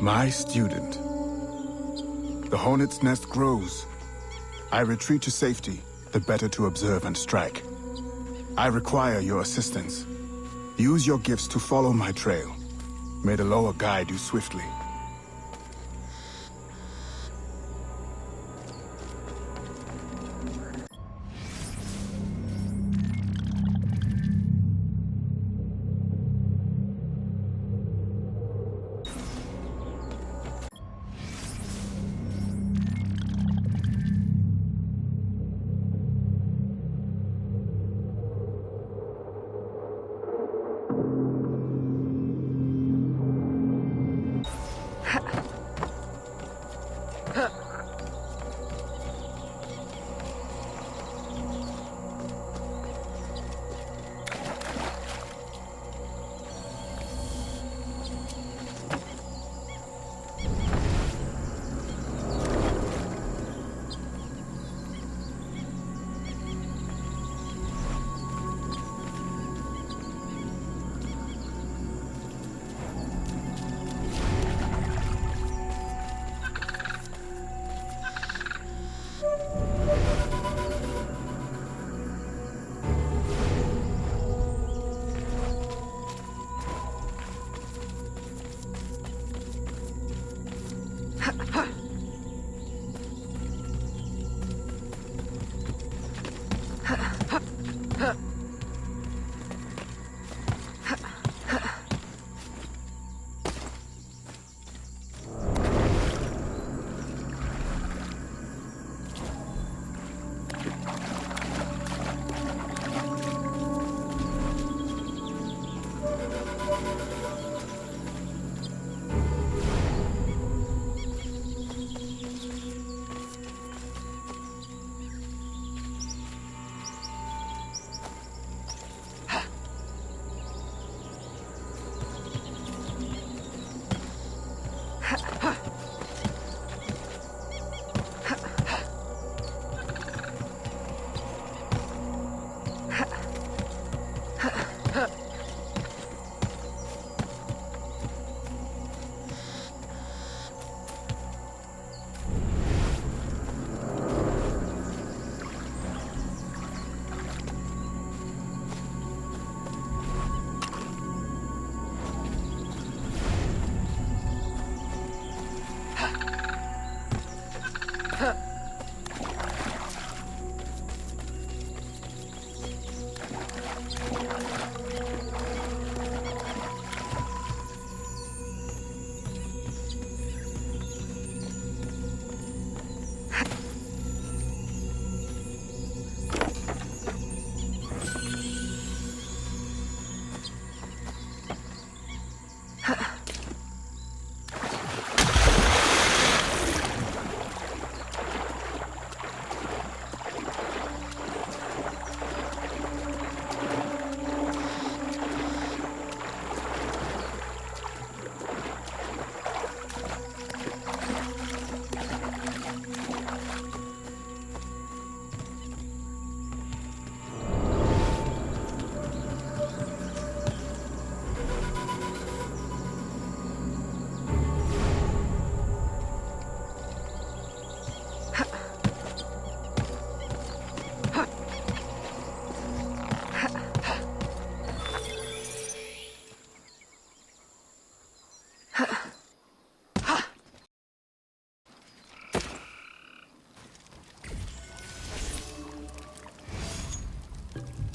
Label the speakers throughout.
Speaker 1: My student. The hornet's nest grows. I retreat to safety, the better to observe and strike. I require your assistance. Use your gifts to follow my trail. May the lower guide you swiftly.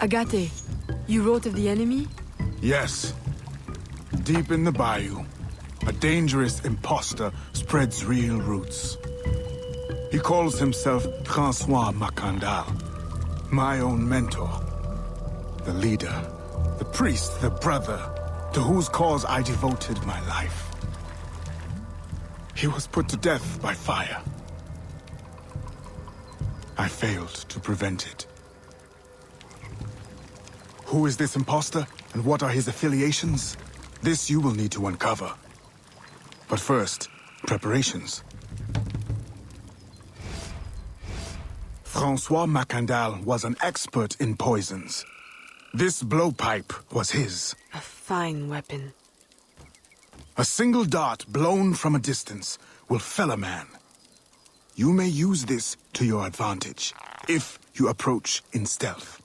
Speaker 2: Agate, you wrote of the enemy?
Speaker 1: Yes. Deep in the bayou, a dangerous imposter spreads real roots. He calls himself ФРАНСУА МАКАНДАЛЬ, my own mentor. The leader, the priest, the brother, to whose cause I devoted my life. He was put to death by fire. I failed to prevent it. Who is this imposter, and what are his affiliations? This you will need to uncover. But first, preparations. ФРАНСУА МАКАНДАЛЬ was an expert in poisons. This blowpipe was his.
Speaker 2: A fine weapon.
Speaker 1: A single dart blown from a distance will fell a man. You may use this to your advantage, if you approach in stealth.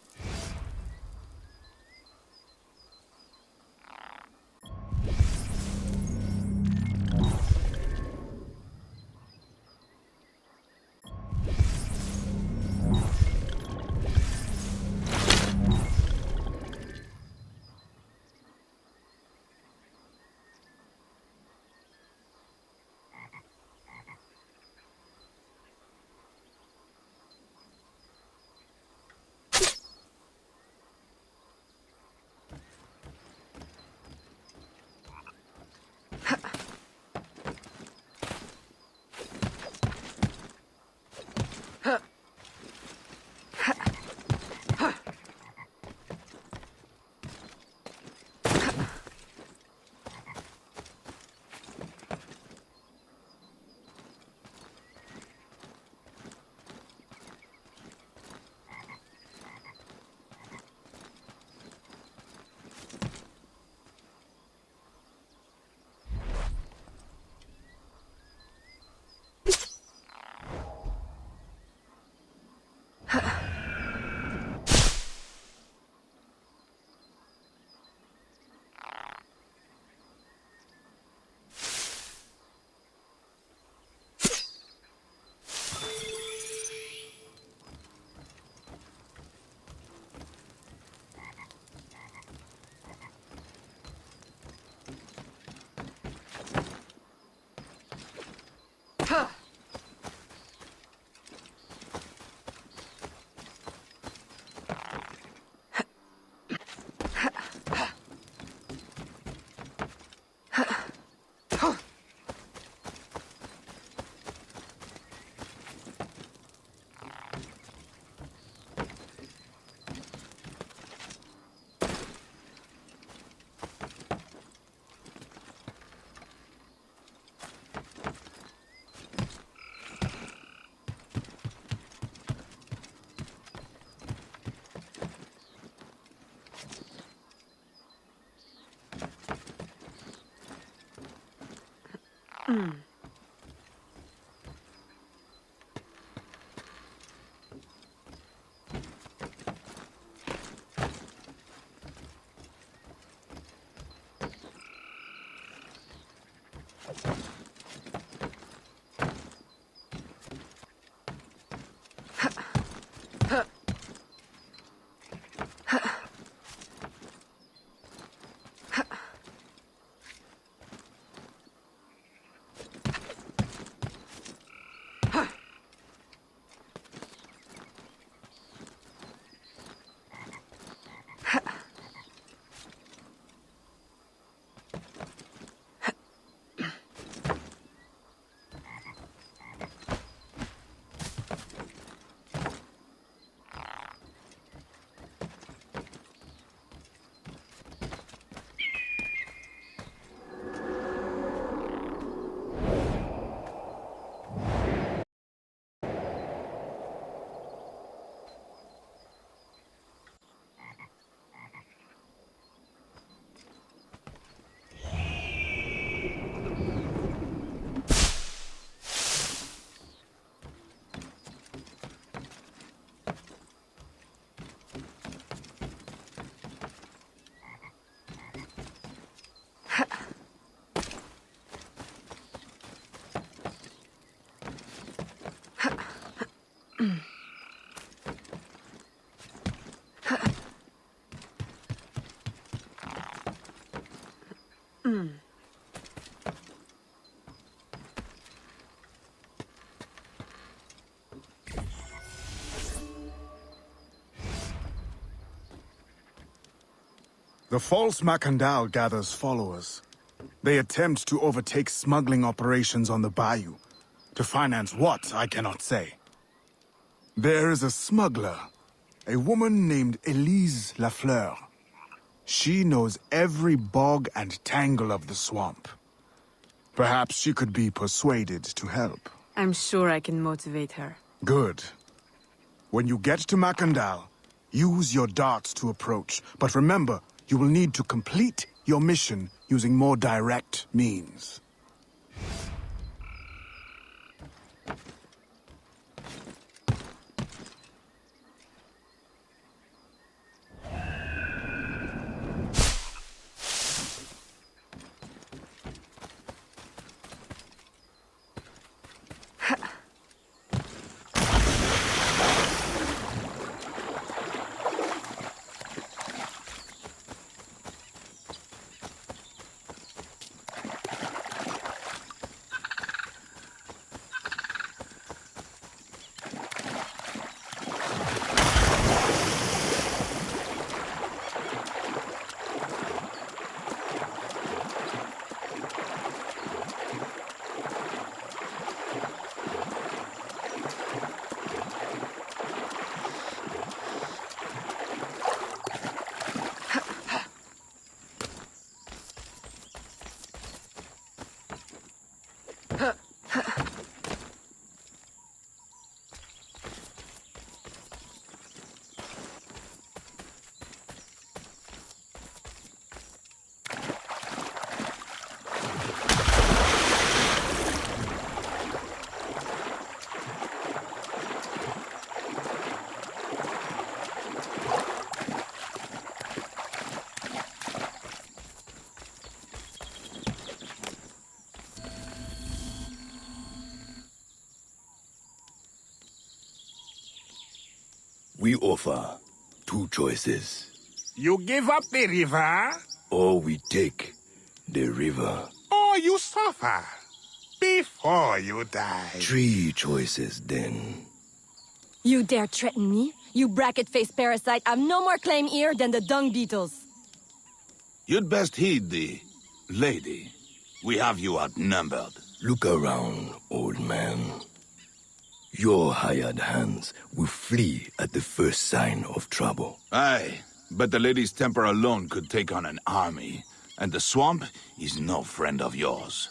Speaker 1: The false Makandal gathers followers. They attempt to overtake smuggling operations on the bayou. To finance what, I cannot say. There is a smuggler, a woman named Elise Lafleur. She knows every bog and tangle of the swamp. Perhaps she could be persuaded to help.
Speaker 2: I'm sure I can motivate her.
Speaker 1: Good. When you get to Makandal, use your darts to approach. But remember, you will need to complete your mission using more direct means.
Speaker 3: We offer two choices.
Speaker 4: You give up the river,
Speaker 3: Or we take the river.
Speaker 4: or you suffer before you die.
Speaker 3: Three choices then.
Speaker 5: You dare threaten me? You bracket-faced parasite! I've no more claim here than the dung beetles!
Speaker 6: You'd best heed the lady. We have you outnumbered.
Speaker 3: Look around, old man. Your hired hands will flee at the first sign of trouble.
Speaker 6: Aye, but the lady's temper alone could take on an army, and the swamp is no friend of yours.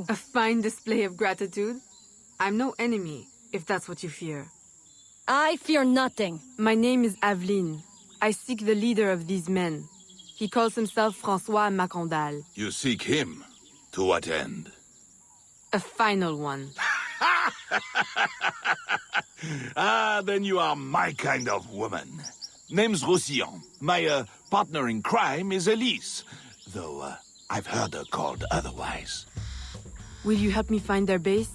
Speaker 2: A fine display of gratitude. I'm no enemy, if that's what you fear.
Speaker 5: I fear nothing.
Speaker 2: My name is Aveline. I seek the leader of these men. He calls himself ФРАНСУа МАКАНДАЛь.
Speaker 6: You seek him? To what end?
Speaker 2: A final one.
Speaker 6: Ah, then you are my kind of woman. Name's Roussillon. My partner in crime is Elise. Though I've heard her called otherwise.
Speaker 2: Will you help me find their base?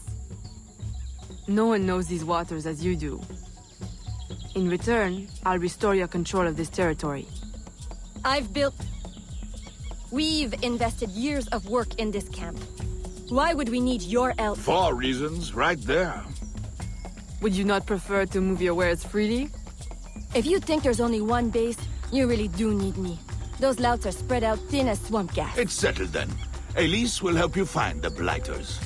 Speaker 2: No one knows these waters as you do. In return, I'll restore your control of this territory.
Speaker 5: We've invested years of work in this camp. Why would we need your help?
Speaker 6: 4 reasons, right there.
Speaker 2: Would you not prefer to move your wares freely?
Speaker 5: If you think there's only one base, you really do need me. Those louts are spread out thin as swamp gas.
Speaker 6: It's settled then. Elise will help you find the blighters.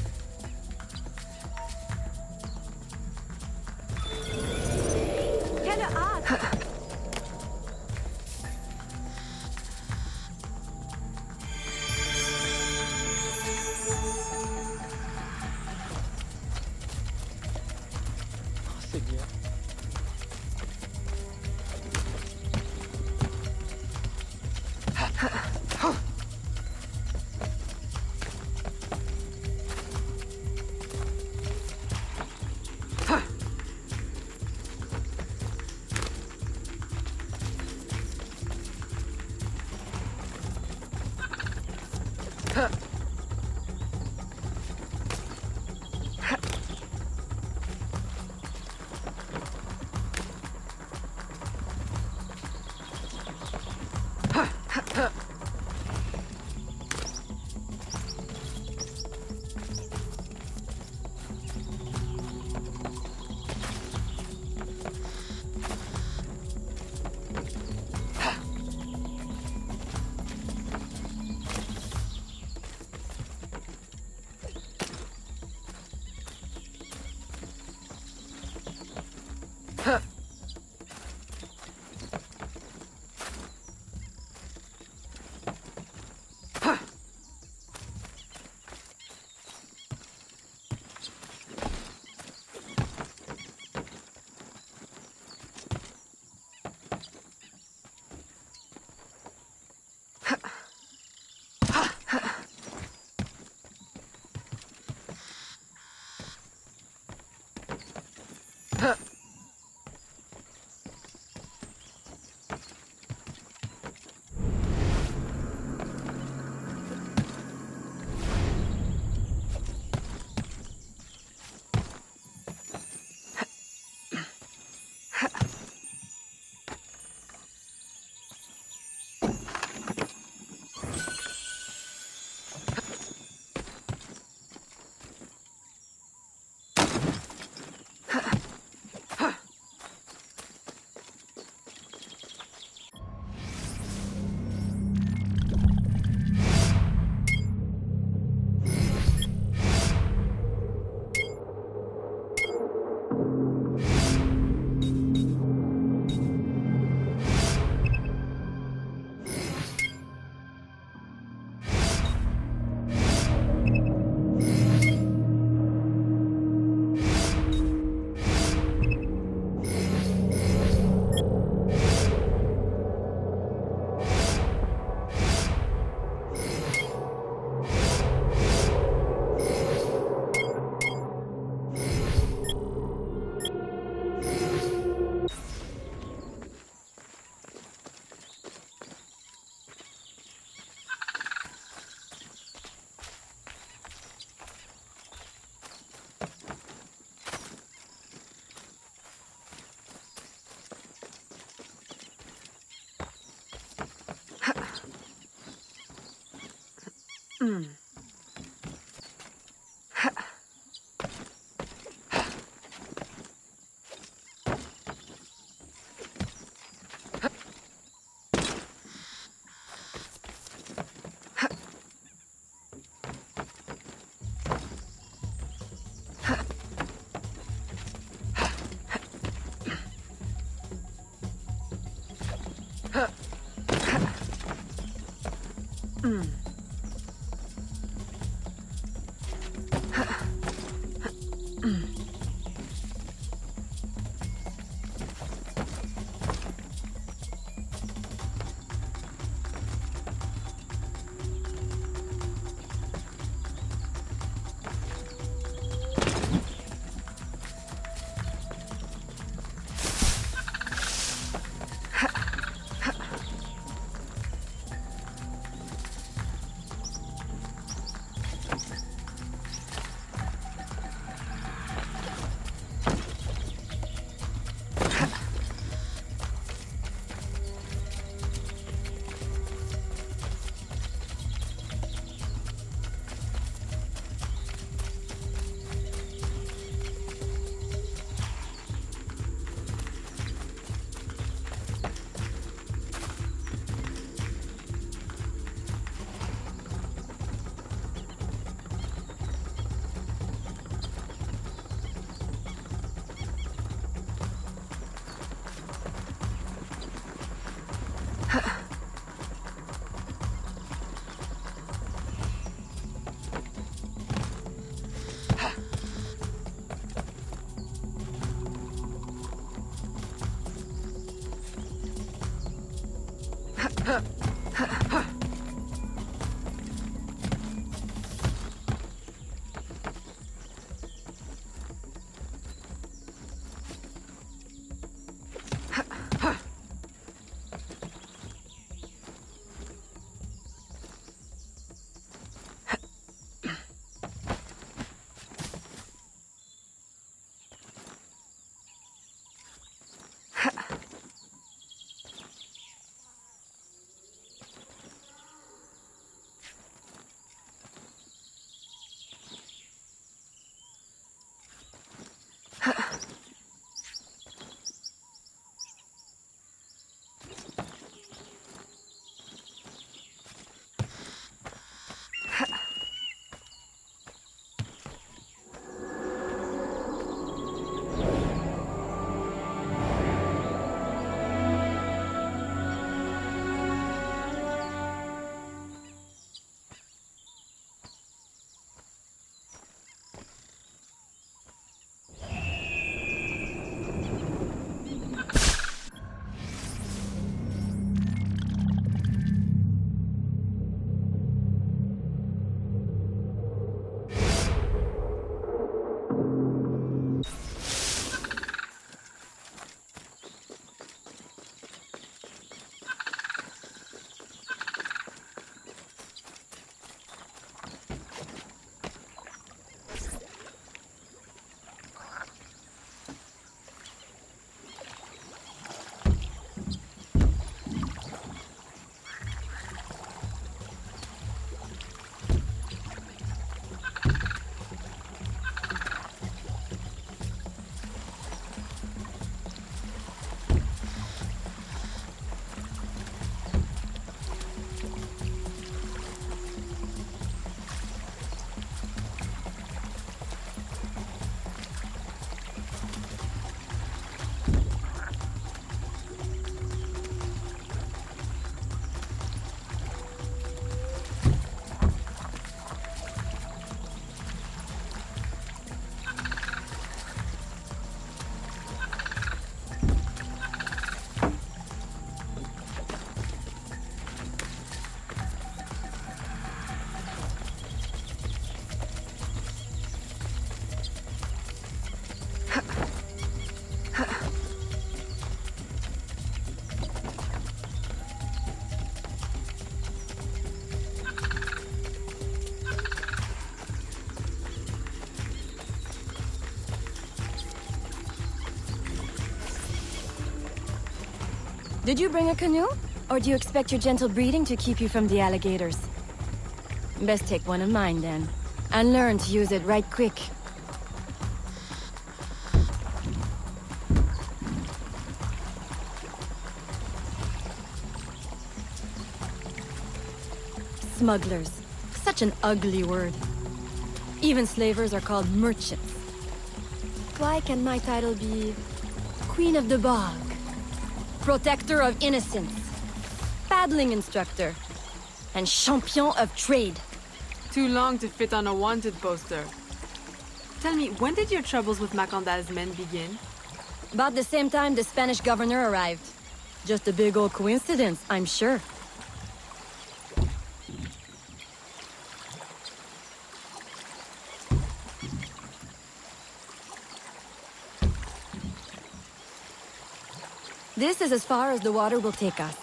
Speaker 5: Did you bring a canoe? Or do you expect your gentle breeding to keep you from the alligators? Best take one of mine, then. And learn to use it right quick. Smugglers. Such an ugly word. Even slavers are called merchants. Why can my title be... Queen of the Bog? Protector of Innocence, paddling instructor, and champion of trade.
Speaker 2: Too long to fit on a wanted poster. Tell me, when did your troubles with Macandal's men begin?
Speaker 5: About the same time the Spanish governor arrived. Just a big old coincidence, I'm sure. This is as far as the water will take us.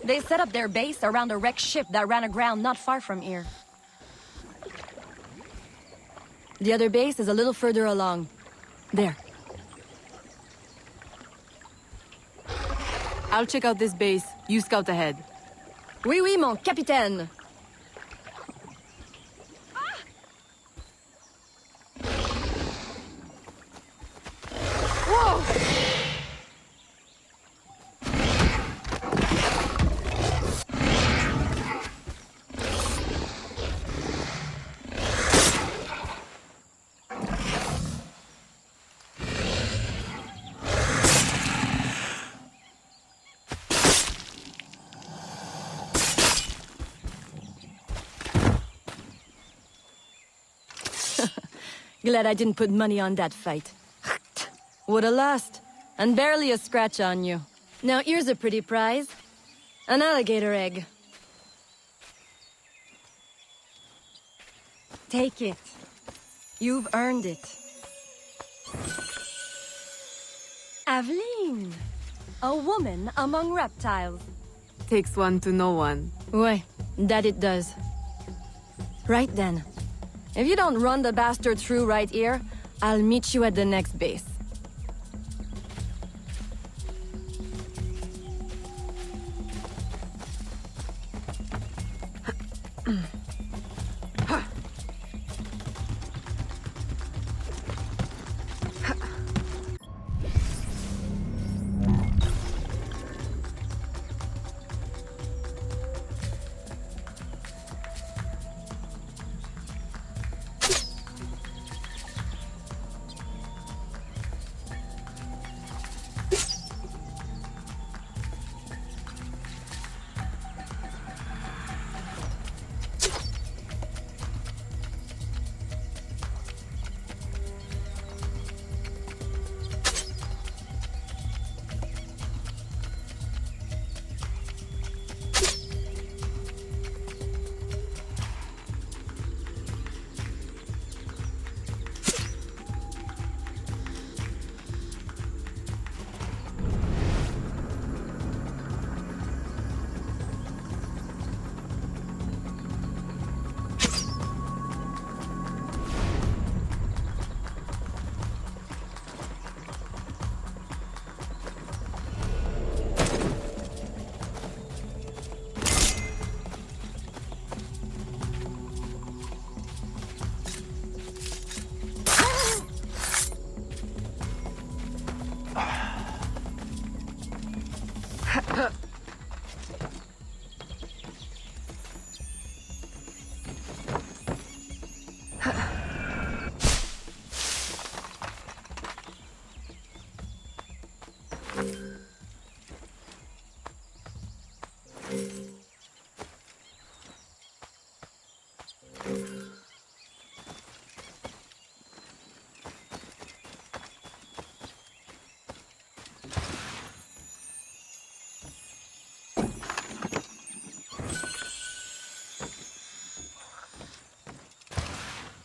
Speaker 5: They set up their base around a wrecked ship that ran aground not far from here. The other base is a little further along. There.
Speaker 2: I'll check out this base. You scout ahead.
Speaker 5: Oui, oui, mon capitaine. Glad I didn't put money on that fight. Would've lost, and barely a scratch on you. Now here's a pretty prize. An alligator egg. Take it. You've earned it. Aveline! A woman among reptiles.
Speaker 2: Takes one to know one.
Speaker 5: Ouais, that it does. Right then. If you don't run the bastard through right here, I'll meet you at the next base.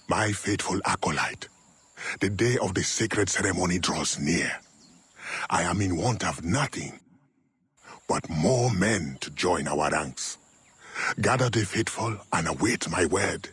Speaker 4: My faithful acolyte, the day of the sacred ceremony draws near. I am in want of nothing but more men to join our ranks. Gather the faithful and await my word.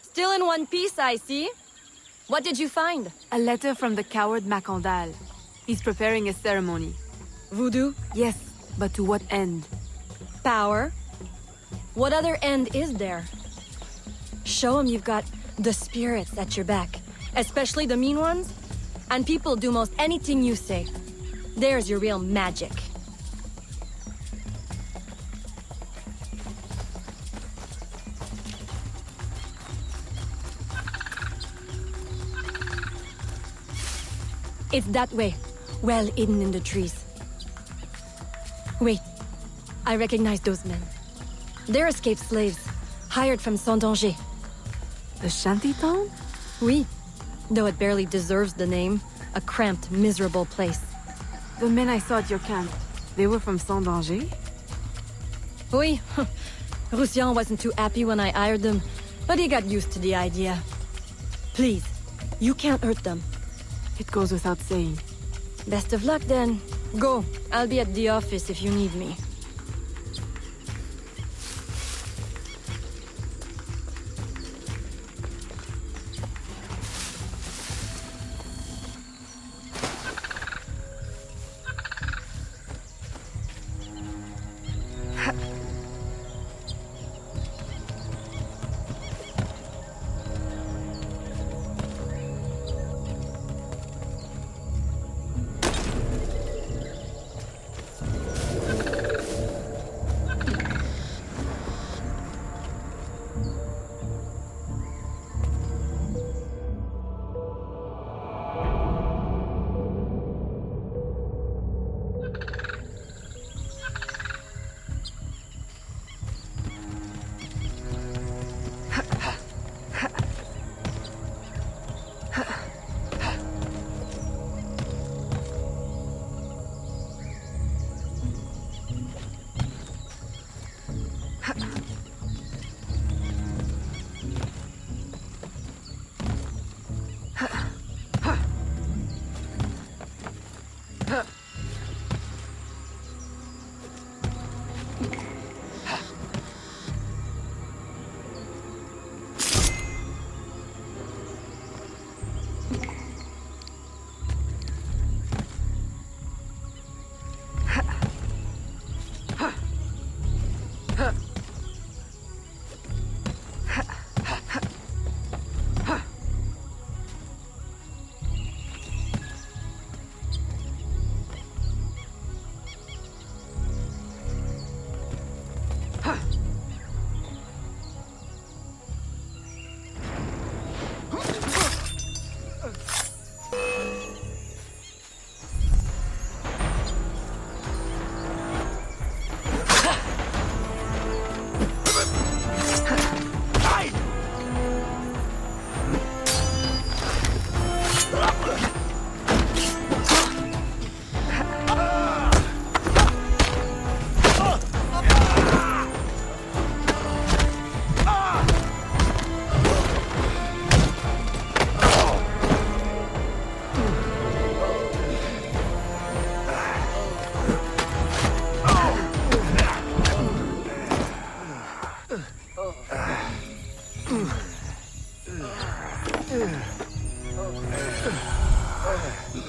Speaker 5: Still in one piece, I see. What did you find?
Speaker 2: A letter from the coward МАКАНДАЛь. He's preparing a ceremony.
Speaker 5: Voodoo?
Speaker 2: Yes, but to what end?
Speaker 5: Power? What other end is there? Show him you've got the spirits at your back, especially the mean ones, and people do most anything you say. There's your real magic. It's that way, well hidden in the trees. Wait, I recognize those men. They're escaped slaves, hired from Saint-Danger.
Speaker 2: The shanty town?
Speaker 5: Oui, though it barely deserves the name. A cramped, miserable place.
Speaker 2: The men I saw at your camp, they were from Saint-Danger?
Speaker 5: Oui, Roussillon wasn't too happy when I hired them, but he got used to the idea. Please, you can't hurt them.
Speaker 2: It goes without saying.
Speaker 5: Best of luck then. Go, I'll be at the office if you need me.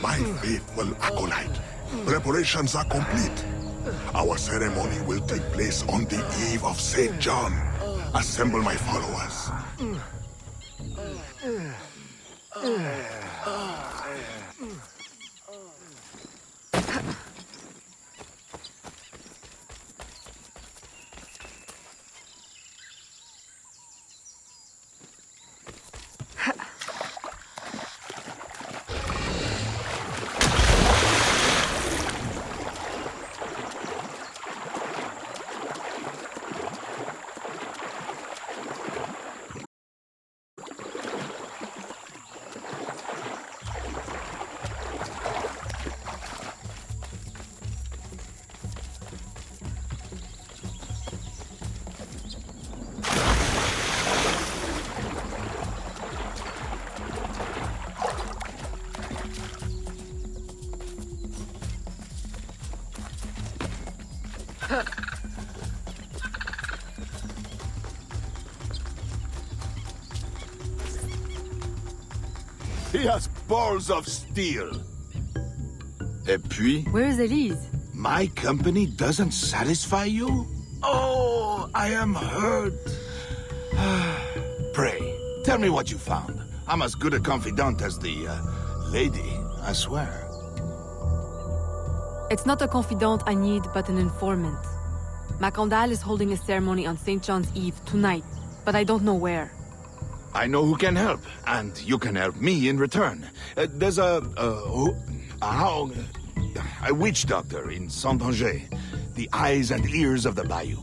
Speaker 4: My faithful acolyte, preparations are complete. Our ceremony will take place on the eve of St. John. Assemble my followers.
Speaker 6: He has balls of steel. Et puis,
Speaker 2: Where is Elise?
Speaker 6: my company doesn't satisfy you? Oh, I am hurt. Pray, tell me what you found. I'm as good a confidant as the lady, I swear.
Speaker 2: It's not a confidant I need, but an informant. Macandal is holding a ceremony on St. John's Eve tonight, but I don't know where.
Speaker 6: I know who can help, and you can help me in return. There's a witch doctor in Saint-Anger, the eyes and ears of the bayou.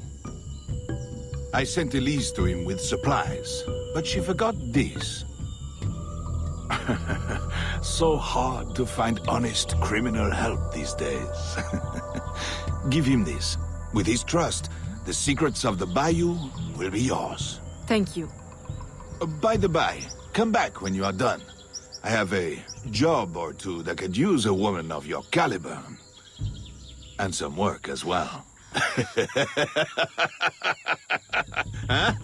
Speaker 6: I sent Elise to him with supplies, but she forgot this. So hard to find honest criminal help these days. Give him this. With his trust, the secrets of the bayou will be yours.
Speaker 2: Thank you.
Speaker 6: By the by, come back when you are done. I have a job or two that could use a woman of your caliber. And some work as well. Huh?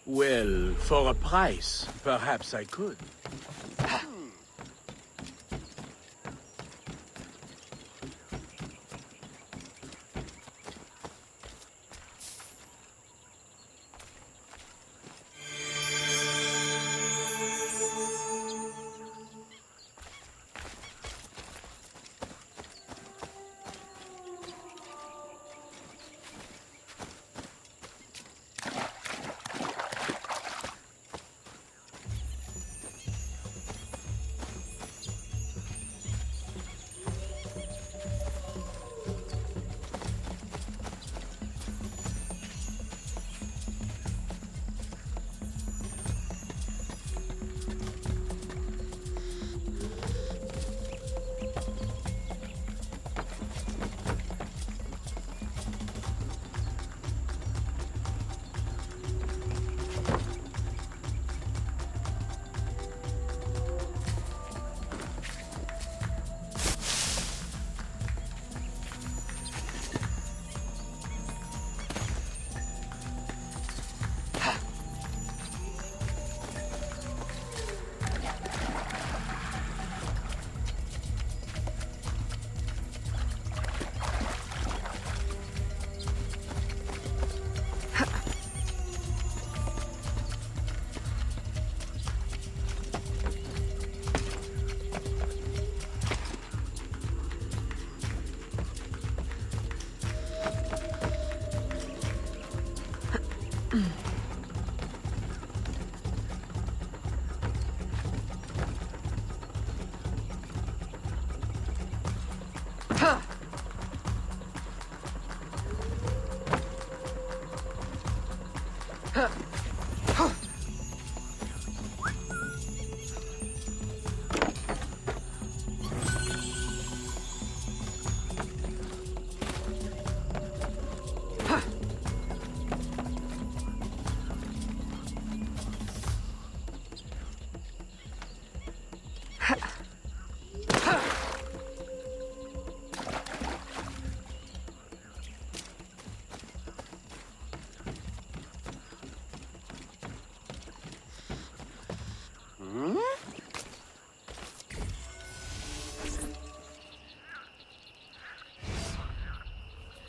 Speaker 6: Well, for a price, perhaps I could.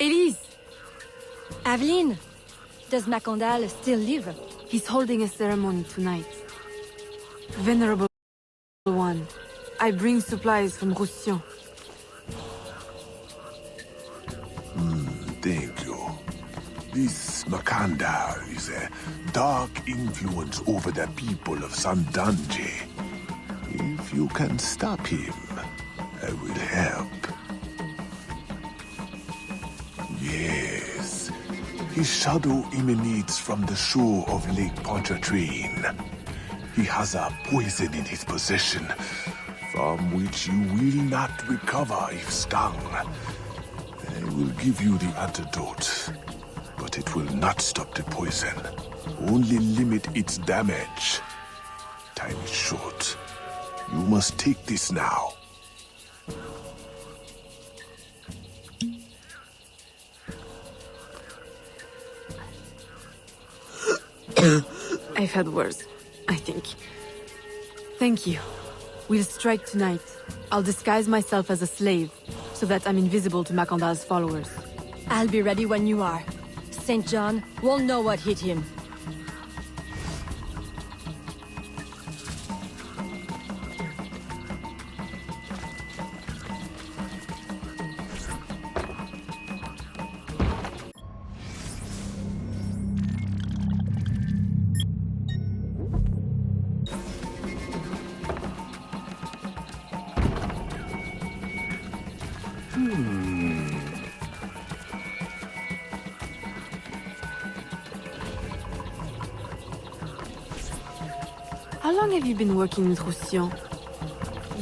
Speaker 2: Elise!
Speaker 5: Aveline, does Macandal still live?
Speaker 2: He's holding a ceremony tonight. Venerable one, I bring supplies from Roussillon.
Speaker 4: Thank you. This Makandal is a dark influence over the people of Sandanje. If you can stop him, I will help. Yes. His shadow emanates from the shore of Lake Pontchartrain. He has a poison in his possession, from which you will not recover if stung. I will give you the antidote, but it will not stop the poison. Only limit its damage. Time is short. You must take this now.
Speaker 2: I've had worse, I think. Thank you. We'll strike tonight. I'll disguise myself as a slave, so that I'm invisible to Macandal's followers.
Speaker 5: I'll be ready when you are. St. John won't know what hit him.
Speaker 2: How long have you been working with Roussillon?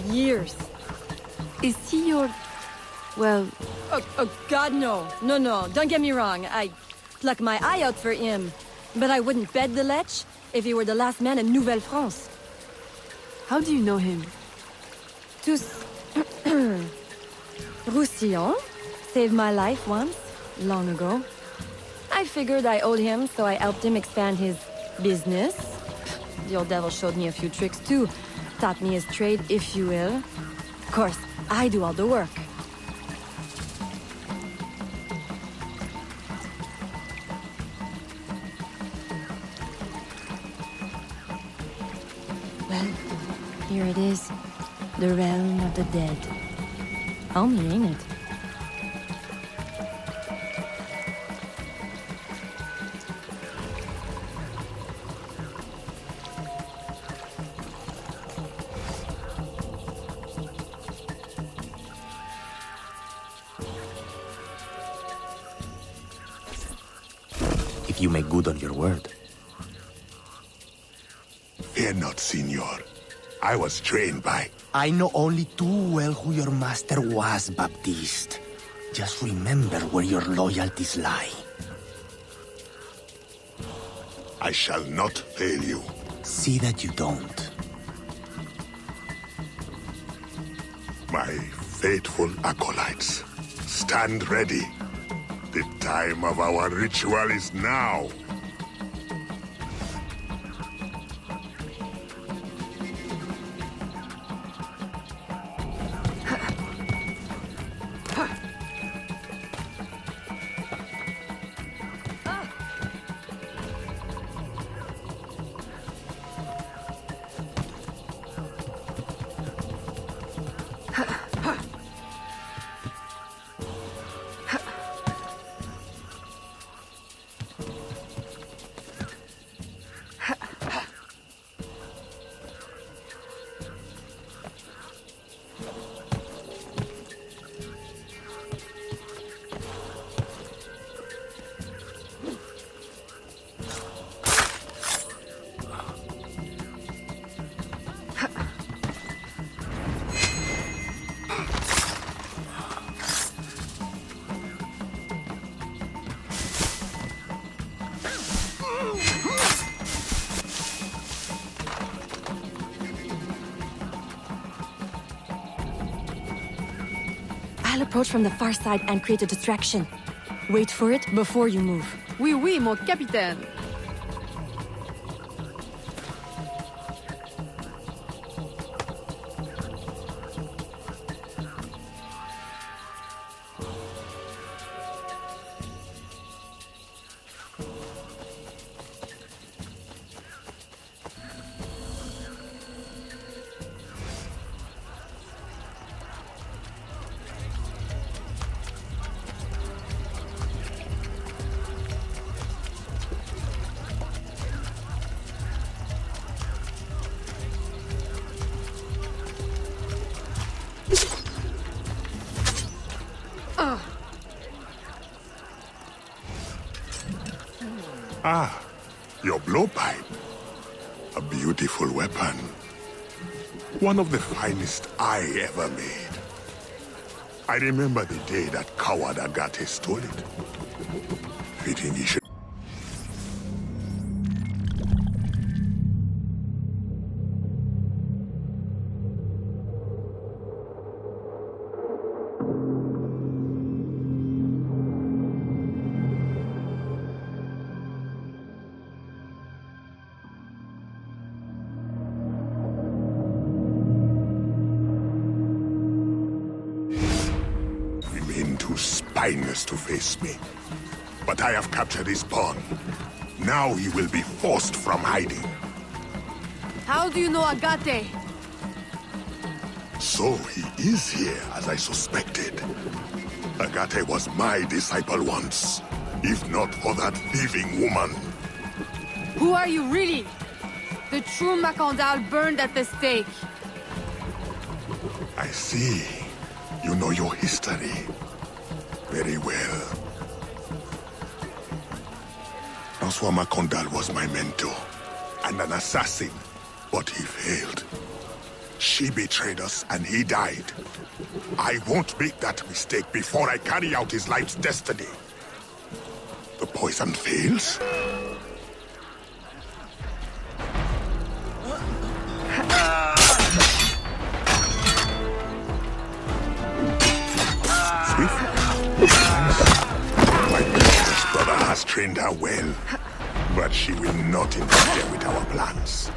Speaker 5: Years.
Speaker 2: Is he your... well...
Speaker 5: Oh, God, no. No, don't get me wrong. I pluck my eye out for him. But I wouldn't bet the lech if he were the last man in Nouvelle-France.
Speaker 2: How do you know him?
Speaker 5: Tous... Roussillon saved my life once, long ago. I figured I owed him, so I helped him expand his Business? The old devil showed me a few tricks too. Taught me his trade, if you will. Of course, I do all the work. Well, here it is. The realm of the dead. Homey, ain't it?
Speaker 7: If you make good on your word.
Speaker 4: Fear not, Signor. I was trained by...
Speaker 7: I know only too well who your master was, Baptiste. Just remember where your loyalties lie.
Speaker 4: I shall not fail you.
Speaker 7: See that you don't.
Speaker 4: My faithful acolytes, stand ready. The time of our ritual is now.
Speaker 5: I'll approach from the far side and create a distraction. Wait for it before you move.
Speaker 2: Oui, oui, mon capitaine.
Speaker 4: Ah, your blowpipe. A beautiful weapon. One of the finest I ever made. I remember the day that coward Agate stole it. Fitting he should... Spineless to face me. But I have captured his pawn. Now he will be forced from hiding.
Speaker 2: How do you know Agate?
Speaker 4: So he is here, as I suspected. Agate was my disciple once, if not for that thieving woman.
Speaker 2: Who are you really? The true Macandal burned at the stake.
Speaker 4: I see. You know your history. Very well. François Macandal was my mentor, and an assassin, but he failed. She betrayed us, and he died. I won't make that mistake before I carry out his life's destiny. The poison fails? Swift. My precious brother has trained her well. But she will not interfere with our plans.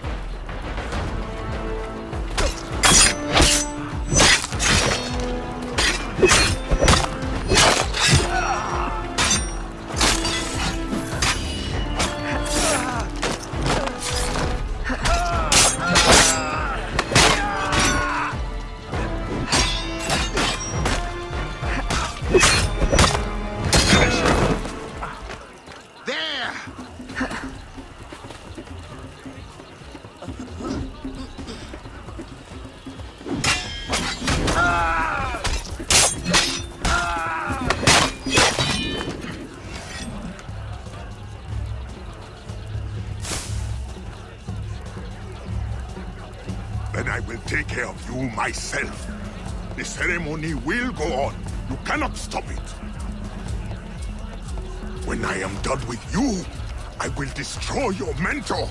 Speaker 4: Then I will take care of you myself. The ceremony will go on. You cannot stop it. When I am done with you, I will destroy your mentor.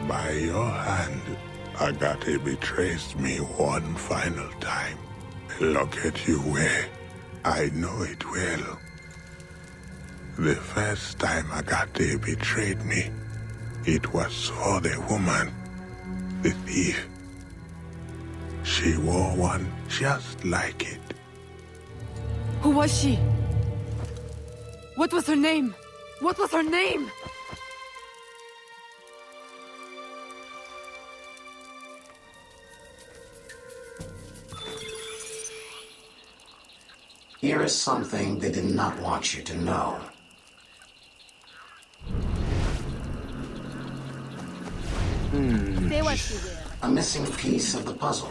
Speaker 4: By your hand, Agate betrays me one final time. Look at you where I know it well. The first time Agate betrayed me, it was for the woman, the thief. She wore one just like it.
Speaker 2: Who was she? What was her name? What was her name?
Speaker 8: Here is something they did not want you to know. A missing piece of the puzzle.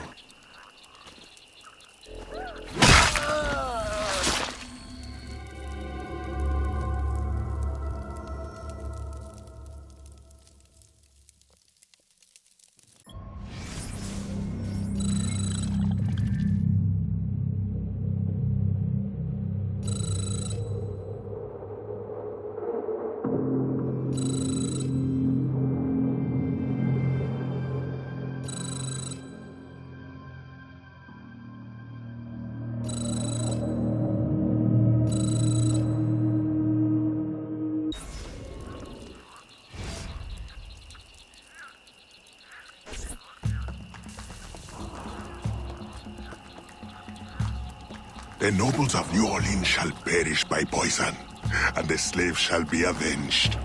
Speaker 4: The nobles of New Orleans shall perish by poison, and the slaves shall be avenged.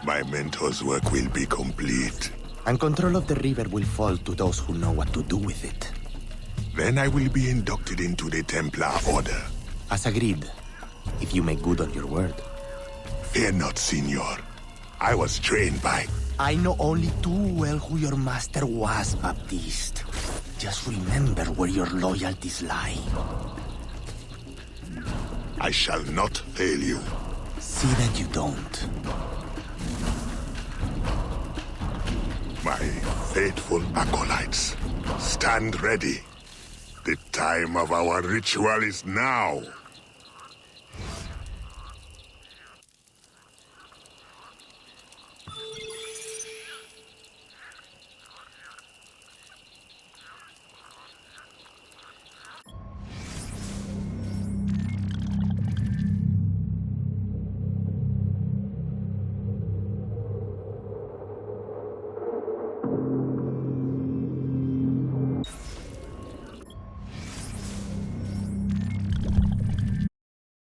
Speaker 4: My mentor's work will be complete.
Speaker 7: And control of the river will fall to those who know what to do with it.
Speaker 4: Then I will be inducted into the Templar Order.
Speaker 7: As agreed, if you make good on your word.
Speaker 4: Fear not, Signor. I was trained by...
Speaker 7: I know only too well who your master was, Baptiste. Just remember where your loyalties lie.
Speaker 4: I shall not fail you.
Speaker 7: See that you don't.
Speaker 4: My faithful acolytes, stand ready. The time of our ritual is now.